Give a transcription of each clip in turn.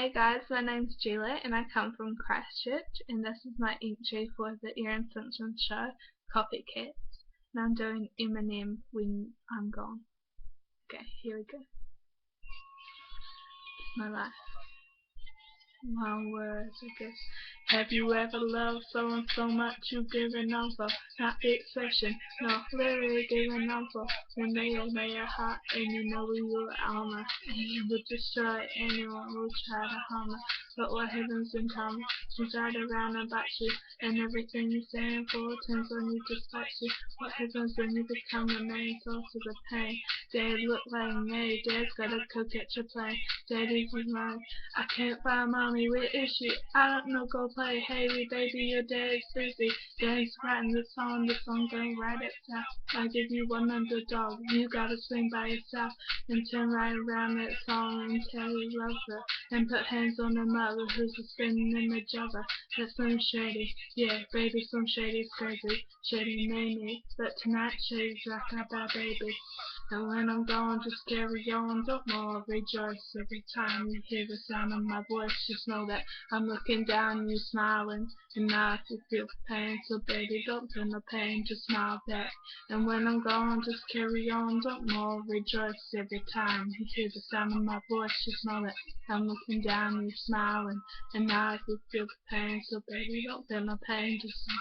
Hey guys, my name's Juliet and I come from Christchurch, and this is my entry for the Erin Simpson show, Copycats. And I'm doing Eminem-When I'm Gone. Okay, here we go. My life. My words, I guess. Have you ever loved someone so much you've given over? Not the expression, no, literally given over. When they have made your heart and you know you were armor, and you would destroy anyone who try to harm her. But what happens in time? She's right around about you, and everything you stand for turns on you despite you. What happens when you become the main source of the pain? Dad look like me, Dad's gotta cook at your plate. Daddy's is mine. I can't find mommy, where is she? I don't know, go play. Hey baby, your dad's busy. Dad's writing the song going right itself. I give you one underdog, you gotta swing by yourself. And turn right around that song and tell you love her. And put hands on the mother who's a spinning in the jugger. That's some shady, yeah baby, some shady's crazy. Shady made me, but tonight shady's like a bad baby. And when I'm gone, just carry on, don't more rejoice every time you hear the sound of my voice. Just know that I'm looking down, you smiling, and now if you feel the pain, so baby, don't feel the pain, just smile back. And when I'm gone, just carry on, don't more rejoice every time you hear the sound of my voice. Just know that I'm looking down, you smiling, and now if you feel the pain, so baby, don't feel the pain, just smile.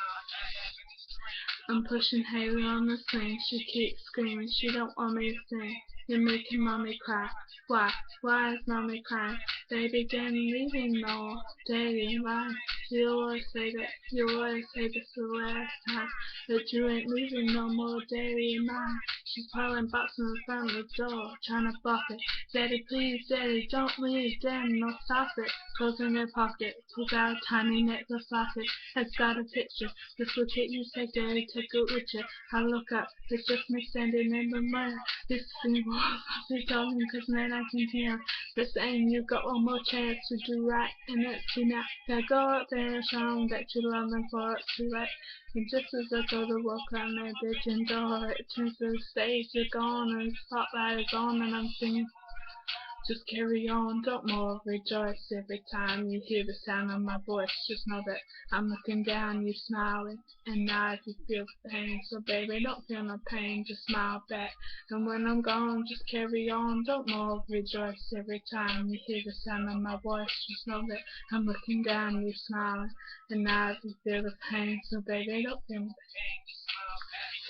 I'm pushing Haley on the swing, she keeps screaming, she don't want me to sing. You're making mommy cry. Why is mommy crying? Baby, then leaving no daily line. You always say this is the last time, that you ain't leaving no more daily in mine. She's piling boxes in front of the door, trying to block it. Daddy, please, daddy, don't leave, damn, no stop it. Goes in her pocket, pulls out a tiny necklace locket. Has got a picture, this will keep you safe, daddy, take it with you. I look up, it's just me standing in the mirror. This thing was talking, cause man I can hear. They're saying you got one more chance to do right, and it's you now. Now go out there and show them that you love them for it's too late. And just as I go to walk around that bitchin' door, it turns to the stage, you're gone, and the spotlight is on, and I'm singing. Just carry on, don't more rejoice every time you hear the sound of my voice. Just know that I'm looking down, you smiling, and now if you feel the pain, so baby, don't feel no pain, just smile back. And when I'm gone, just carry on, don't more rejoice every time you hear the sound of my voice. Just know that I'm looking down, you smiling, and now if you feel the pain, so baby, don't feel no pain.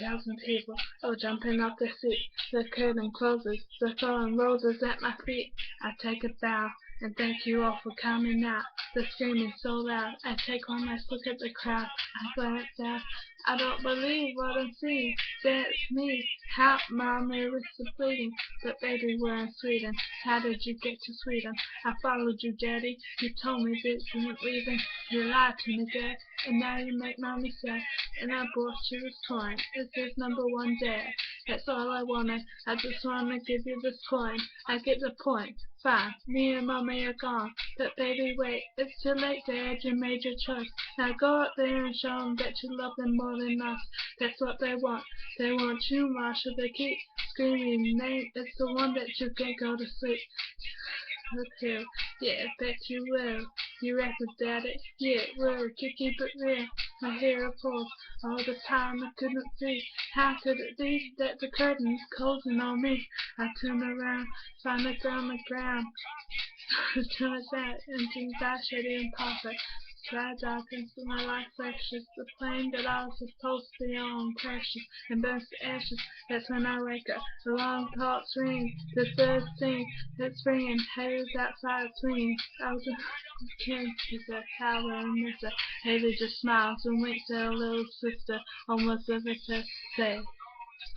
1,000 people all jumping off their seat. The curtain closes, they're throwing roses at my feet. I take a bow and thank you all for coming out. They're screaming so loud. I take one last look at the crowd. I glance out. I don't believe what I'm seeing. That's me. Help, my wrists are bleeding. But baby, we're in Sweden. How did you get to Sweden? I followed you, daddy. You told me that you weren't leaving. You lied to me, dad. And now you make mommy sad. And I bought you this coin. It says #1 dad. That's all I wanted. I just wanna give you this coin. I get the point. Fine, me and mommy are gone. But baby, wait, it's too late, dad. You made your choice. Now go out there and show them that you love them more than us. That's what they want. They want you, Marsha. They keep screaming name. It's the one that you can't go to sleep. Okay, yeah, bet you will. You reckon, daddy? Yeah, it will. Keep it real. My hair pulls all the time. I couldn't see. How could it be that the curtain's closing on me? I turn around, find it on the ground. Turn it back, and things are shady and perfect. Dry darkens my life precious. The plane that I was supposed to be on precious and burns to ashes. That's when I wake up. The long clocks ring. The birds sing. It's ringing. Haters outside swinging. I was a kid. It's a tower and miss her. Haley just smiles and winks at her little sister, almost as if to say,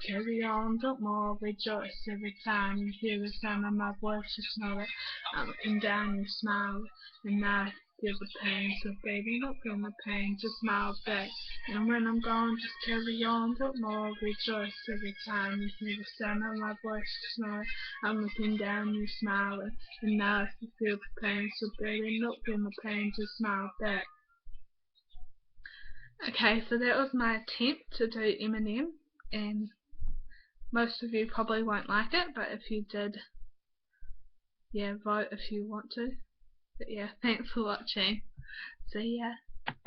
carry on, don't more rejoice every time you hear the sound of my voice. Just know that I'm looking down, you smile, and now I feel the pain. So baby, don't feel the pain, just smile back. And when I'm gone, just carry on, don't more rejoice every time you hear the sound of my voice. Just know that I'm looking down, you smiling, and now if you feel the pain, so baby, don't feel the pain, just smile back. Okay, so that was my attempt to do Eminem, and most of you probably won't like it, but if you did, yeah, vote if you want to. But yeah, thanks for watching. See ya.